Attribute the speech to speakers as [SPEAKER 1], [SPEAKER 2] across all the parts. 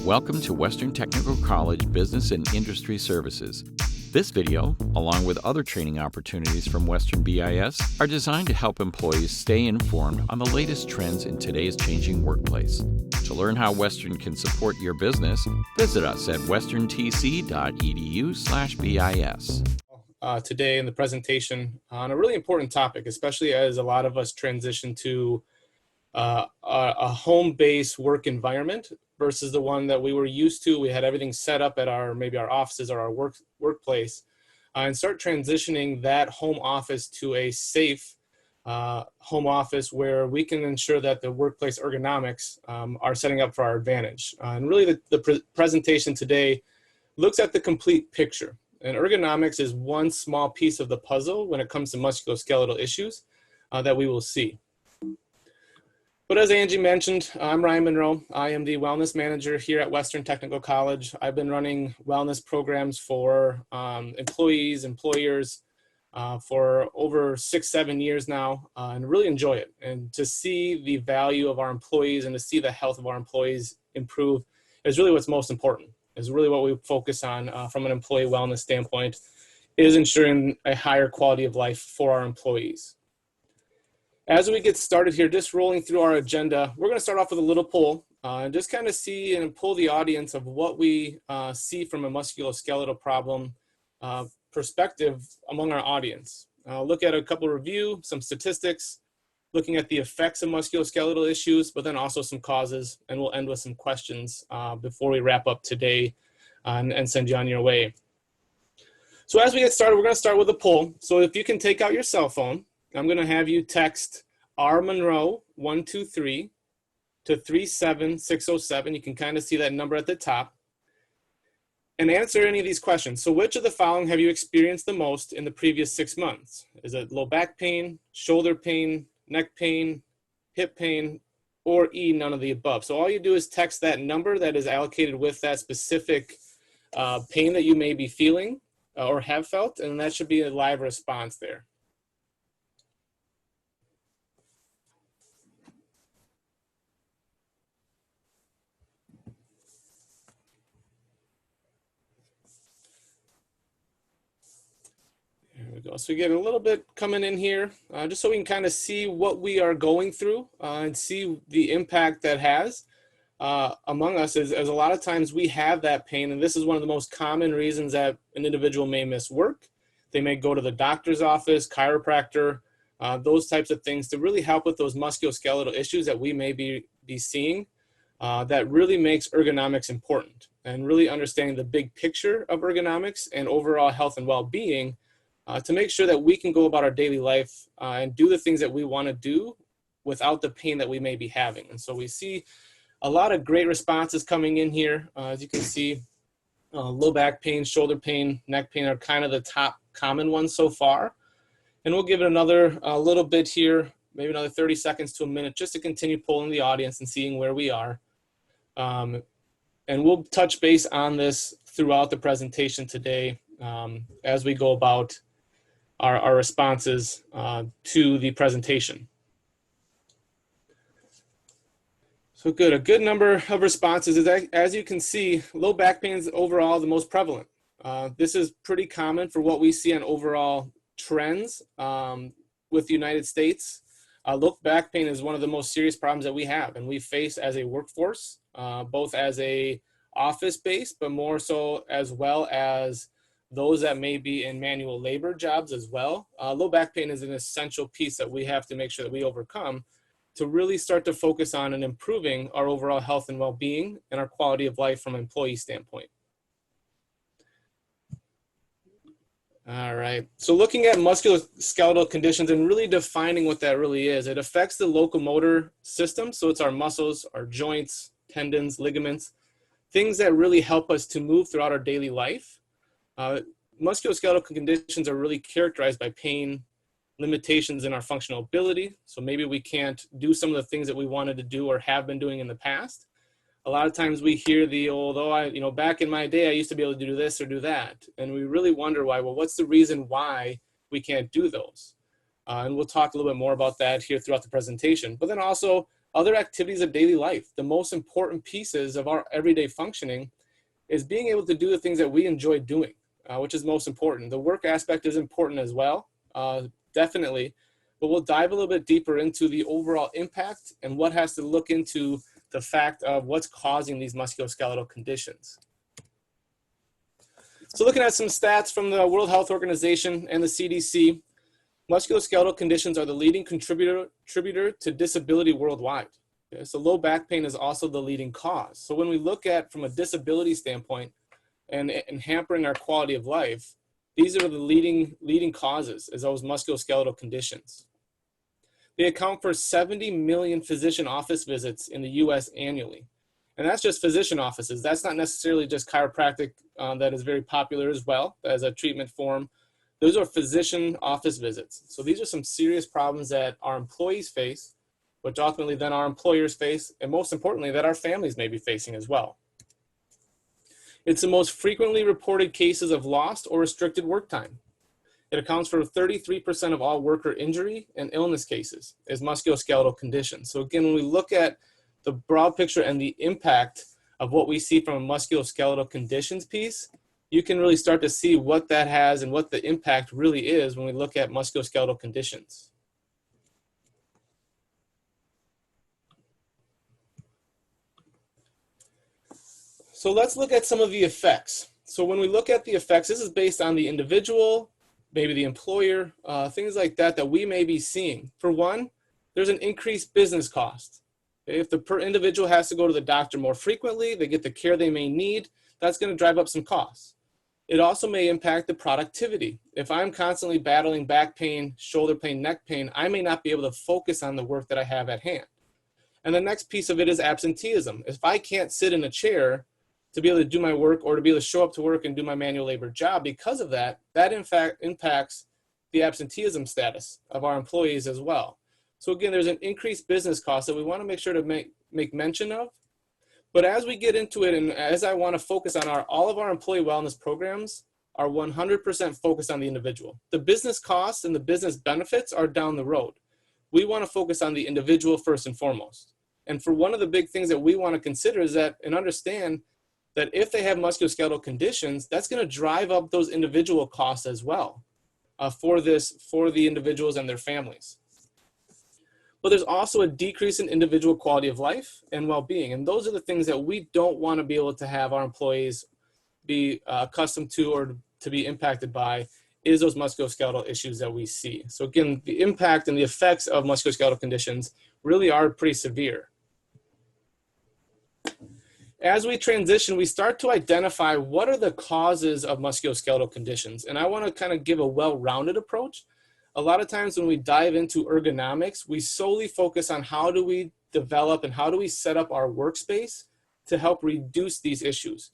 [SPEAKER 1] Welcome to Western Technical College Business and Industry Services. This video, along with other training opportunities from Western BIS, are designed to help employees stay informed on the latest trends in today's changing workplace. To learn how Western can support your business, visit us at westerntc.edu/BIS.
[SPEAKER 2] Today in the presentation on a really important topic, especially as a lot of us transition to a home-based work environment versus the one that we were used to. We had everything set up at maybe our offices or our workplace, and start transitioning that home office to a safe home office where we can ensure that the workplace ergonomics are setting up for our advantage. And really the presentation today looks at the complete picture. And ergonomics is one small piece of the puzzle when it comes to musculoskeletal issues that we will see. But as Angie mentioned, I'm Ryan Monroe. I am the wellness manager here at Western Technical College. I've been running wellness programs for employees, employers for over 6-7 years now, and really enjoy it. And to see the value of our employees and to see the health of our employees improve is really what's most important, is really what we focus on from an employee wellness standpoint, is ensuring a higher quality of life for our employees. As we get started here, just rolling through our agenda, we're going to start off with a little poll and just kind of see and pull the audience of what we see from a musculoskeletal problem perspective among our audience. Look at a couple of review, some statistics, looking at the effects of musculoskeletal issues, but then also some causes, and we'll end with some questions before we wrap up today and send you on your way. So as we get started, we're going to start with a poll. So if you can take out your cell phone, I'm going to have you text R Monroe 123 to 37607. You can kind of see that number at the top. And answer any of these questions. So which of the following have you experienced the most in the previous 6 months? Is it low back pain, shoulder pain, neck pain, hip pain, or E, none of the above? So all you do is text that number that is allocated with that specific pain that you may be feeling or have felt, and that should be a live response there. There we go. So we get a little bit coming in here, just so we can kind of see what we are going through and see the impact that has among us. As a lot of times we have that pain, and this is one of the most common reasons that an individual may miss work. They may go to the doctor's office, chiropractor, those types of things to really help with those musculoskeletal issues that we may be seeing. That really makes ergonomics important, and really understanding the big picture of ergonomics and overall health and well-being to make sure that we can go about our daily life and do the things that we want to do without the pain that we may be having. And so we see a lot of great responses coming in here. As you can see, low back pain, shoulder pain, neck pain are kind of the top common ones so far. And we'll give it another little bit here, maybe another 30 seconds to a minute, just to continue polling the audience and seeing where we are. And we'll touch base on this throughout the presentation today as we go about our responses to the presentation. So good, a good number of responses is that, as you can see, low back pain is overall the most prevalent. This is pretty common for what we see on overall trends with the United States. Low back pain is one of the most serious problems that we have and we face as a workforce, both as a office base, but more so as well as those that may be in manual labor jobs as well. Low back pain is an essential piece that we have to make sure that we overcome to really start to focus on and improving our overall health and well-being and our quality of life from an employee standpoint. All right, so looking at musculoskeletal conditions and really defining what that really is, it affects the locomotor system. So it's our muscles, our joints, tendons, ligaments, things that really help us to move throughout our daily life. Musculoskeletal conditions are really characterized by pain, limitations in our functional ability. So maybe we can't do some of the things that we wanted to do or have been doing in the past. A lot of times we hear the old, back in my day, I used to be able to do this or do that. And we really wonder why. Well, what's the reason why we can't do those? And we'll talk a little bit more about that here throughout the presentation. But then also other activities of daily life. The most important pieces of our everyday functioning is being able to do the things that we enjoy doing, which is most important. The work aspect is important as well, definitely, but we'll dive a little bit deeper into the overall impact and what has to look into the fact of what's causing these musculoskeletal conditions. So looking at some stats from the World Health Organization and the CDC, musculoskeletal conditions are the leading contributor to disability worldwide. Okay, so low back pain is also the leading cause. So when we look at from a disability standpoint and hampering our quality of life, these are the leading causes as those musculoskeletal conditions. They account for 70 million physician office visits in the US annually. And that's just physician offices. That's not necessarily just chiropractic that is very popular as well as a treatment form. Those are physician office visits. So these are some serious problems that our employees face, which ultimately then our employers face, and most importantly, that our families may be facing as well. It's the most frequently reported cases of lost or restricted work time. It accounts for 33% of all worker injury and illness cases as musculoskeletal conditions. So again, when we look at the broad picture and the impact of what we see from a musculoskeletal conditions piece, you can really start to see what that has and what the impact really is when we look at musculoskeletal conditions. So let's look at some of the effects. So when we look at the effects, this is based on the individual, maybe the employer, things like that that we may be seeing. For one, there's an increased business cost. If the individual has to go to the doctor more frequently, they get the care they may need, that's going to drive up some costs. It also may impact the productivity. If I'm constantly battling back pain, shoulder pain, neck pain, I may not be able to focus on the work that I have at hand. And the next piece of it is absenteeism. If I can't sit in a chair to be able to do my work or to be able to show up to work and do my manual labor job, because of that, that in fact impacts the absenteeism status of our employees as well. So again, there's an increased business cost that we want to make sure to make mention of. But as we get into it, and as I want to focus on all of our employee wellness programs are 100% focused on the individual. The business costs and the business benefits are down the road. We want to focus on the individual first and foremost. And for one of the big things that we want to consider is that and understand that if they have musculoskeletal conditions, that's going to drive up those individual costs as well for the individuals and their families. But there's also a decrease in individual quality of life and well-being. And those are the things that we don't want to be able to have our employees be accustomed to or to be impacted by, is those musculoskeletal issues that we see. So again, the impact and the effects of musculoskeletal conditions really are pretty severe. As we transition, we start to identify what are the causes of musculoskeletal conditions. And I want to kind of give a well-rounded approach. A lot of times when we dive into ergonomics, we solely focus on how do we develop and how do we set up our workspace to help reduce these issues.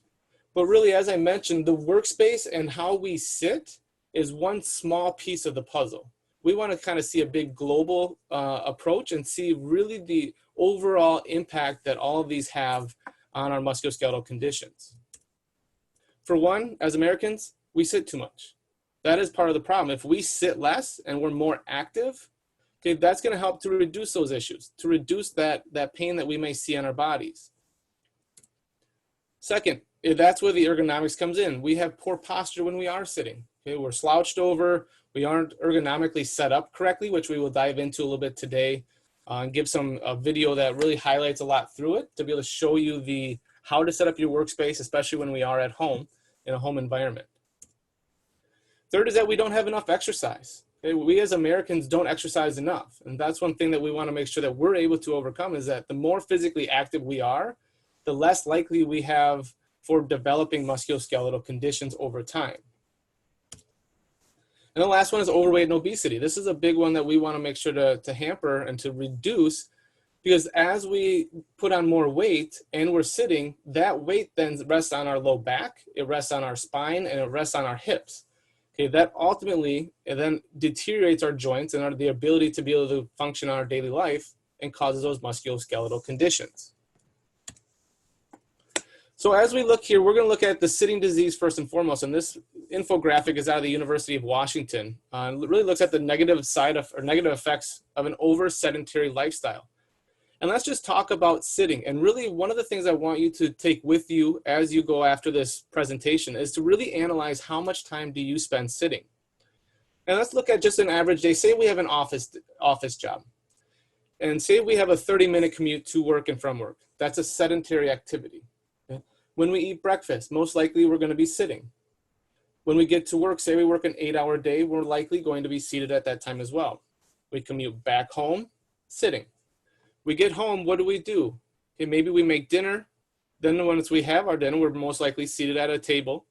[SPEAKER 2] But really, as I mentioned, the workspace and how we sit is one small piece of the puzzle. We want to kind of see a big global approach and see really the overall impact that all of these have on our musculoskeletal conditions. For one, as Americans, we sit too much. That is part of the problem. If we sit less and we're more active, okay, that's going to help to reduce those issues, to reduce that pain that we may see on our bodies. Second, that's where the ergonomics comes in. We have poor posture when we are sitting. Okay, we're slouched over. We aren't ergonomically set up correctly, which we will dive into a little bit today and give a video that really highlights a lot through it to be able to show you how to set up your workspace, especially when we are at home in a home environment. Third is that we don't have enough exercise. Okay? We as Americans don't exercise enough. And that's one thing that we want to make sure that we're able to overcome, is that the more physically active we are, the less likely we have for developing musculoskeletal conditions over time. And the last one is overweight and obesity. This is a big one that we want to make sure to hamper and to reduce, because as we put on more weight and we're sitting, that weight then rests on our low back, it rests on our spine, and it rests on our hips. Okay, that ultimately then deteriorates our joints and the ability to be able to function in our daily life and causes those musculoskeletal conditions. So as we look here, we're going to look at the sitting disease first and foremost. And this infographic is out of the University of Washington. It really looks at the negative effects of an over sedentary lifestyle. And let's just talk about sitting. And really, one of the things I want you to take with you as you go after this presentation is to really analyze how much time do you spend sitting. And let's look at just an average day. Say we have an office job. And say we have a 30-minute commute to work and from work. That's a sedentary activity. Okay? When we eat breakfast, most likely we're going to be sitting. When we get to work, say we work an 8-hour day, we're likely going to be seated at that time as well. We commute back home, sitting. We get home, what do? Okay, maybe we make dinner. Then once we have our dinner, we're most likely seated at a table.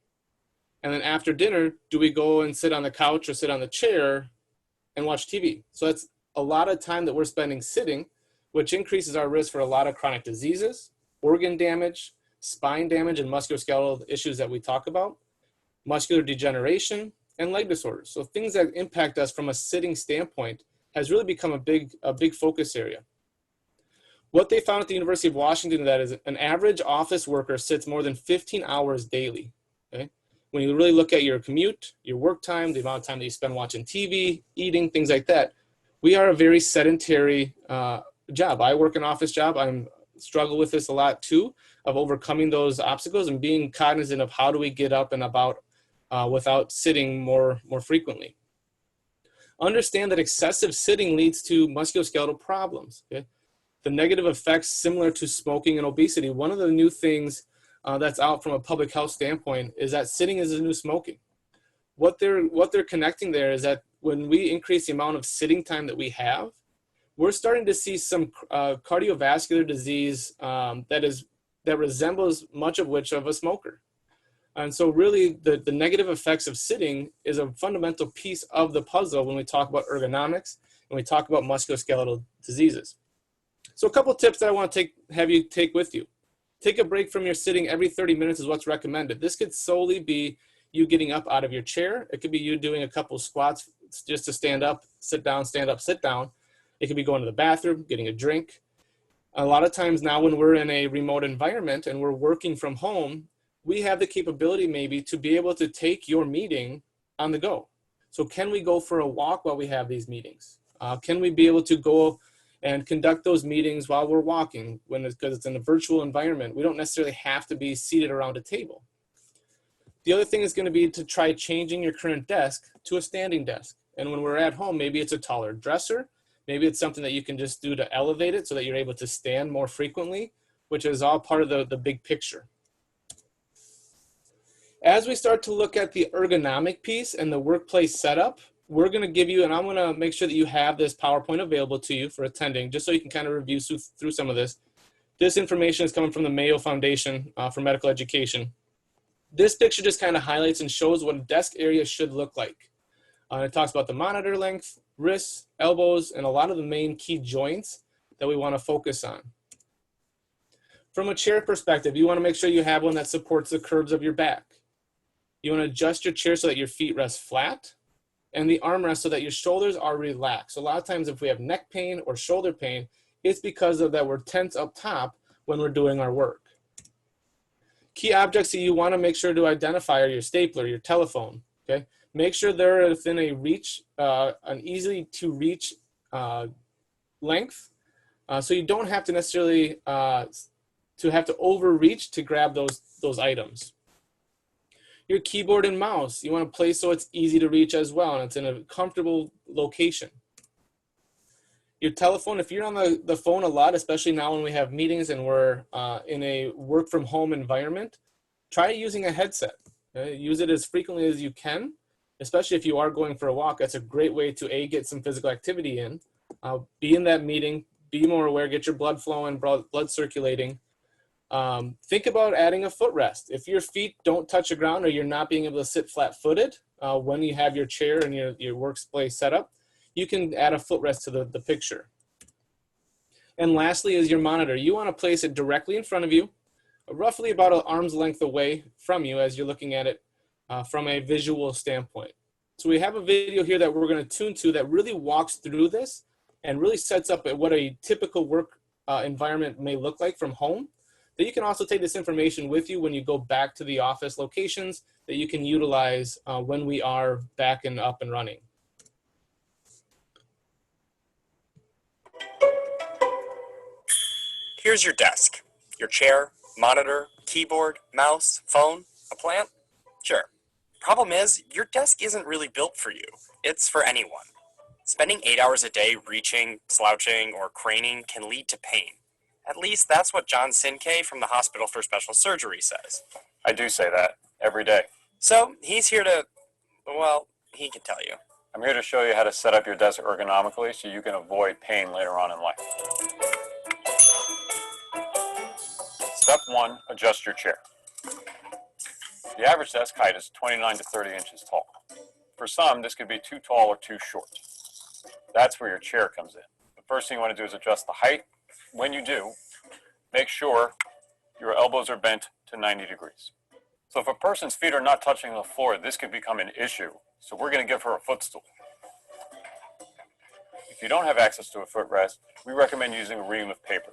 [SPEAKER 2] And then after dinner, do we go and sit on the couch or sit on the chair and watch TV? So that's a lot of time that we're spending sitting, which increases our risk for a lot of chronic diseases, organ damage, spine damage, and musculoskeletal issues that we talk about, muscular degeneration, and leg disorders. So things that impact us from a sitting standpoint has really become a big focus area. What they found at the University of Washington that is an average office worker sits more than 15 hours daily. Okay? When you really look at your commute, your work time, the amount of time that you spend watching TV, eating, things like that, we are a very sedentary job. I work an office job. I struggle with this a lot too, of overcoming those obstacles and being cognizant of how do we get up and about without sitting more frequently. Understand that excessive sitting leads to musculoskeletal problems. Okay? The negative effects similar to smoking and obesity. One of the new things that's out from a public health standpoint is that sitting is the new smoking. What they're connecting there is that when we increase the amount of sitting time that we have, we're starting to see some cardiovascular disease that resembles much of which of a smoker. And so really the negative effects of sitting is a fundamental piece of the puzzle when we talk about ergonomics and we talk about musculoskeletal diseases. So a couple tips that I want to have you take with you. Take a break from your sitting every 30 minutes is what's recommended. This could solely be you getting up out of your chair. It could be you doing a couple squats just to stand up, sit down, stand up, sit down. It could be going to the bathroom, getting a drink. A lot of times now when we're in a remote environment and we're working from home, we have the capability maybe to be able to take your meeting on the go. So can we go for a walk while we have these meetings? Can we be able to go and conduct those meetings while we're walking because it's in a virtual environment? We don't necessarily have to be seated around a table. The other thing is going to be to try changing your current desk to a standing desk. And when we're at home, maybe it's a taller dresser. Maybe it's something that you can just do to elevate it so that you're able to stand more frequently, which is all part of the big picture. As we start to look at the ergonomic piece and the workplace setup, we're going to give you, and I'm going to make sure that you have this PowerPoint available to you for attending, just so you can kind of review through some of this. This information is coming from the Mayo Foundation for Medical Education. This picture just kind of highlights and shows what a desk area should look like. It talks about the monitor length, wrists, elbows, and a lot of the main key joints that we want to focus on. From a chair perspective, you want to make sure you have one that supports the curves of your back. You want to adjust your chair so that your feet rest flat, and the armrest so that your shoulders are relaxed. A lot of times if we have neck pain or shoulder pain, it's because of that we're tense up top when we're doing our work. Key objects that you want to make sure to identify are your stapler, your telephone. Okay, make sure they're within a reach, an easy to reach length, so you don't have to necessarily have to overreach to grab those items. Your keyboard and mouse, you want to place so it's easy to reach as well, and it's in a comfortable location. Your telephone, if you're on the phone a lot, especially now when we have meetings and we're in a work from home environment, try using a headset. Okay? Use it as frequently as you can, especially if you are going for a walk. That's a great way to get some physical activity in, be in that meeting, be more aware, get your blood flowing, blood circulating. Think about adding a footrest. If your feet don't touch the ground or you're not being able to sit flat-footed when you have your chair and your workplace set up, you can add a footrest to the picture. And lastly is your monitor. You want to place it directly in front of you, roughly about an arm's length away from you as you're looking at it from a visual standpoint. So we have a video here that we're going to tune to that really walks through this and really sets up what a typical work environment may look like from home. That you can also take this information with you when you go back to the office locations that you can utilize when we are back and up and running.
[SPEAKER 3] Here's your desk. Your chair, monitor, keyboard, mouse, phone, a plant? Sure. Problem is, your desk isn't really built for you. It's for anyone. Spending 8 hours a day reaching, slouching, or craning can lead to pain. At least that's what John Sinkay from the Hospital for Special Surgery says.
[SPEAKER 4] I do say that every day.
[SPEAKER 3] So he's here to, well, he can tell you.
[SPEAKER 4] I'm here to show you how to set up your desk ergonomically so you can avoid pain later on in life. Step 1, adjust your chair. The average desk height is 29 to 30 inches tall. For some, this could be too tall or too short. That's where your chair comes in. The first thing you want to do is adjust the height. When you do, make sure your elbows are bent to 90 degrees. So if a person's feet are not touching the floor, this could become an issue. So we're going to give her a footstool. If you don't have access to a footrest, we recommend using a ream of paper.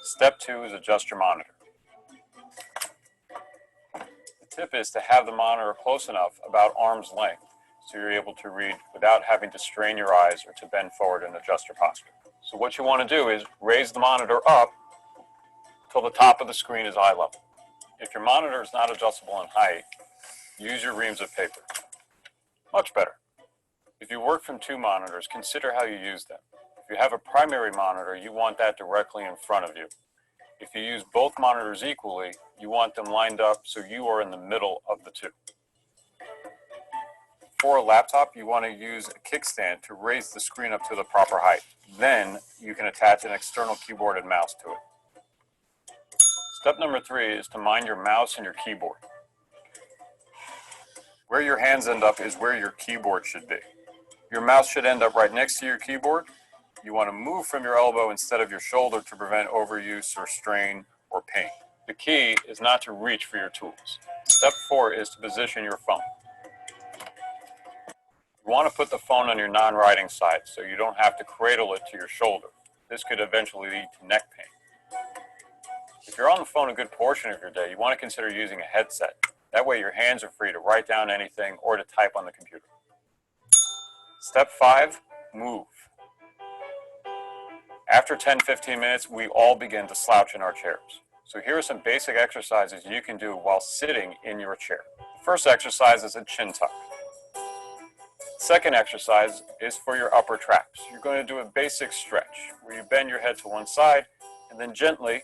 [SPEAKER 4] Step 2 is adjust your monitor. The tip is to have the monitor close enough, about arm's length, so you're able to read without having to strain your eyes or to bend forward and adjust your posture. So what you want to do is raise the monitor up till the top of the screen is eye level. If your monitor is not adjustable in height, use your reams of paper. Much better. If you work from 2 monitors, consider how you use them. If you have a primary monitor, you want that directly in front of you. If you use both monitors equally, you want them lined up so you are in the middle of the 2. For a laptop, you want to use a kickstand to raise the screen up to the proper height. Then you can attach an external keyboard and mouse to it. Step number 3 is to mind your mouse and your keyboard. Where your hands end up is where your keyboard should be. Your mouse should end up right next to your keyboard. You want to move from your elbow instead of your shoulder to prevent overuse or strain or pain. The key is not to reach for your tools. Step 4 is to position your phone. You want to put the phone on your non-writing side so you don't have to cradle it to your shoulder. This could eventually lead to neck pain. If you're on the phone a good portion of your day, you want to consider using a headset. That way your hands are free to write down anything or to type on the computer. Step 5, move. After 10-15 minutes, we all begin to slouch in our chairs. So here are some basic exercises you can do while sitting in your chair. The first exercise is a chin tuck. Second exercise is for your upper traps. You're going to do a basic stretch where you bend your head to one side and then gently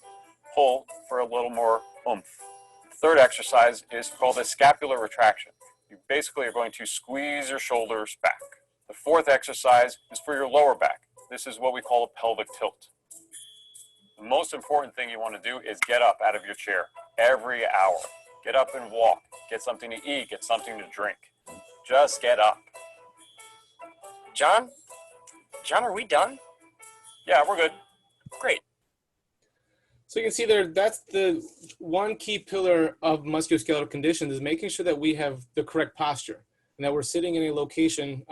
[SPEAKER 4] pull for a little more oomph. The third exercise is called a scapular retraction. You basically are going to squeeze your shoulders back. The fourth exercise is for your lower back. This is what we call a pelvic tilt. The most important thing you want to do is get up out of your chair every hour. Get up and walk. Get something to eat. Get something to drink. Just get up.
[SPEAKER 3] John, are we done?
[SPEAKER 4] Yeah, we're good.
[SPEAKER 3] Great.
[SPEAKER 2] So you can see there, that's the one key pillar of musculoskeletal conditions, is making sure that we have the correct posture and that we're sitting in a location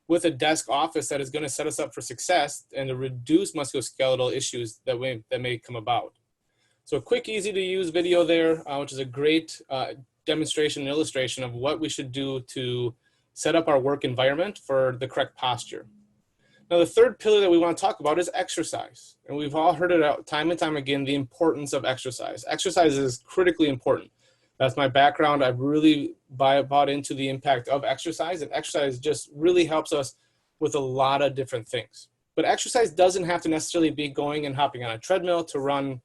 [SPEAKER 2] with a desk office that is going to set us up for success and to reduce musculoskeletal issues that may come about. So a quick, easy to use video there, which is a great demonstration and illustration of what we should do to set up our work environment for the correct posture. Now, the third pillar that we want to talk about is exercise. And we've all heard it out time and time again, the importance of exercise. Exercise is critically important. That's my background. I've really bought into the impact of exercise, and exercise just really helps us with a lot of different things. But exercise doesn't have to necessarily be going and hopping on a treadmill to run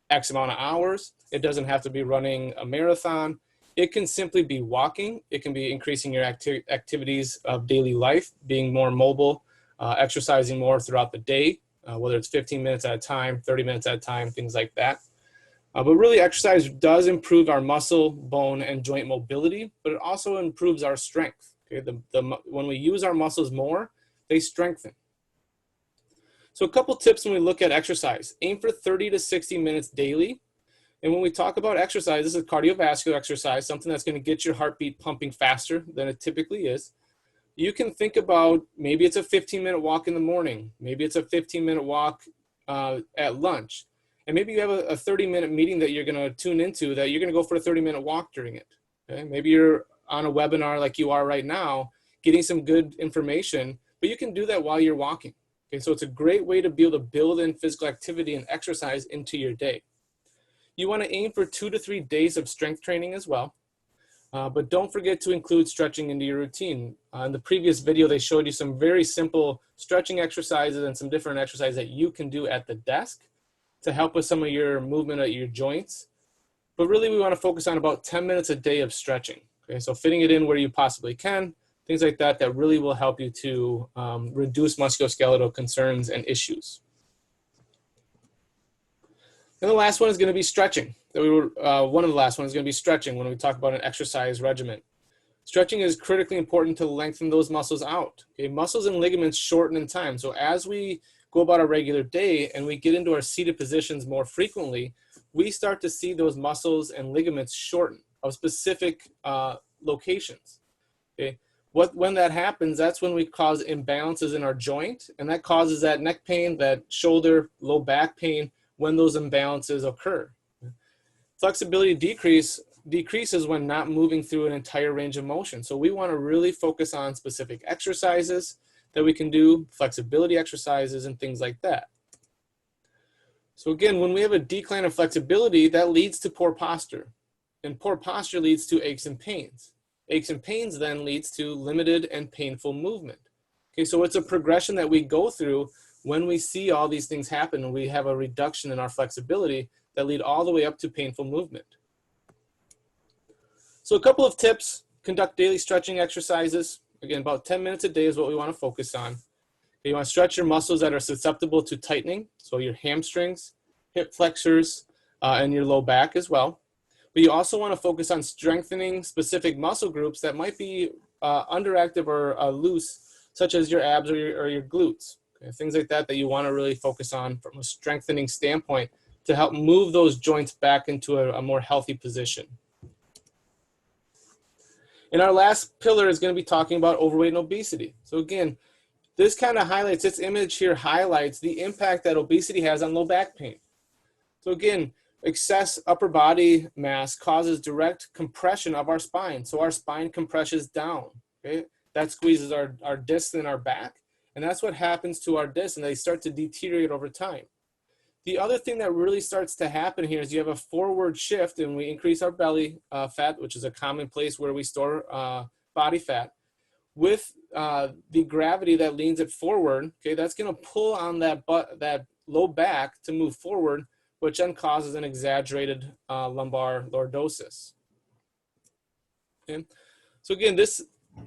[SPEAKER 2] X amount of hours. It doesn't have to be running a marathon. It can simply be walking. It can be increasing your activities of daily life, being more mobile, exercising more throughout the day, whether it's 15 minutes at a time, 30 minutes at a time, things like that. But really, exercise does improve our muscle, bone, and joint mobility, but it also improves our strength. Okay? When we use our muscles more, they strengthen. So a couple tips when we look at exercise. Aim for 30 to 60 minutes daily. And when we talk about exercise, this is cardiovascular exercise, something that's going to get your heartbeat pumping faster than it typically is. You can think about, maybe it's a 15-minute walk in the morning. Maybe it's a 15-minute walk at lunch. And maybe you have a 30-minute meeting that you're going to tune into that you're going to go for a 30-minute walk during it. Okay? Maybe you're on a webinar like you are right now, getting some good information, but you can do that while you're walking. Okay, so it's a great way to be able to build in physical activity and exercise into your day. You want to aim for 2 to 3 days of strength training as well. But don't forget to include stretching into your routine. In the previous video, they showed you some very simple stretching exercises and some different exercises that you can do at the desk to help with some of your movement at your joints. But really, we want to focus on about 10 minutes a day of stretching. Okay, so fitting it in where you possibly can, things like that, that really will help you to reduce musculoskeletal concerns and issues. And the last one is going to be stretching. One of the last ones is going to be stretching when we talk about an exercise regimen. Stretching is critically important to lengthen those muscles out. Okay? Muscles and ligaments shorten in time. So as we go about our regular day and we get into our seated positions more frequently, we start to see those muscles and ligaments shorten of specific locations. Okay? When that happens, that's when we cause imbalances in our joint, and that causes that neck pain, that shoulder, low back pain when those imbalances occur. Flexibility decreases when not moving through an entire range of motion. So we want to really focus on specific exercises that we can do, flexibility exercises and things like that. So again, when we have a decline in flexibility, that leads to poor posture. And poor posture leads to aches and pains. Aches and pains then leads to limited and painful movement. Okay, so it's a progression that we go through when we see all these things happen and we have a reduction in our flexibility that lead all the way up to painful movement. So a couple of tips: conduct daily stretching exercises. Again, about 10 minutes a day is what we want to focus on. You want to stretch your muscles that are susceptible to tightening, so your hamstrings, hip flexors, and your low back as well. But you also want to focus on strengthening specific muscle groups that might be underactive or loose, such as your abs or your glutes. Okay? Things like that you want to really focus on from a strengthening standpoint to help move those joints back into a more healthy position. And our last pillar is going to be talking about overweight and obesity. So again, this kind of highlights, this image here highlights the impact that obesity has on low back pain. So again, excess upper body mass causes direct compression of our spine. So our spine compresses down. Okay? That squeezes our discs in our back. And that's what happens to our discs, and they start to deteriorate over time. The other thing that really starts to happen here is you have a forward shift, and we increase our belly fat, which is a common place where we store body fat. With the gravity that leans it forward, okay, that's going to pull on that low back to move forward, which then causes an exaggerated lumbar lordosis. Okay? So again, this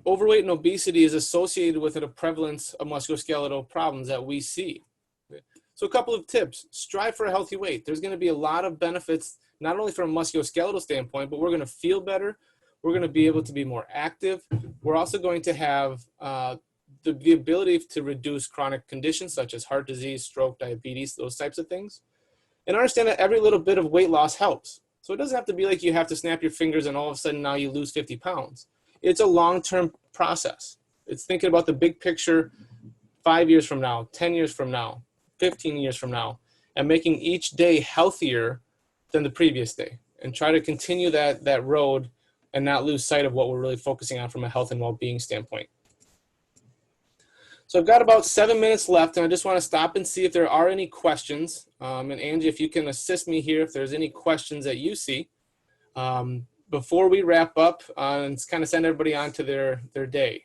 [SPEAKER 2] overweight and obesity is associated with a prevalence of musculoskeletal problems that we see. Okay? So a couple of tips: strive for a healthy weight. There's going to be a lot of benefits, not only from a musculoskeletal standpoint, but we're going to feel better. We're going to be able to be more active. We're also going to have the ability to reduce chronic conditions such as heart disease, stroke, diabetes, those types of things. And understand that every little bit of weight loss helps. So it doesn't have to be like you have to snap your fingers and all of a sudden now you lose 50 pounds. It's a long-term process. It's thinking about the big picture 5 years from now, 10 years from now, 15 years from now, and making each day healthier than the previous day. And try to continue that road and not lose sight of what we're really focusing on from a health and well-being standpoint. So I've got about 7 minutes left, and I just want to stop and see if there are any questions. And Angie, if you can assist me here, if there's any questions that you see before we wrap up and kind of send everybody on to their day.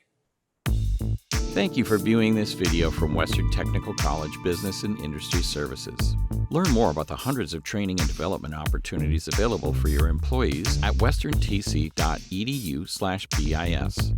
[SPEAKER 1] Thank you for viewing this video from Western Technical College Business and Industry Services. Learn more about the hundreds of training and development opportunities available for your employees at westerntc.edu/BIS.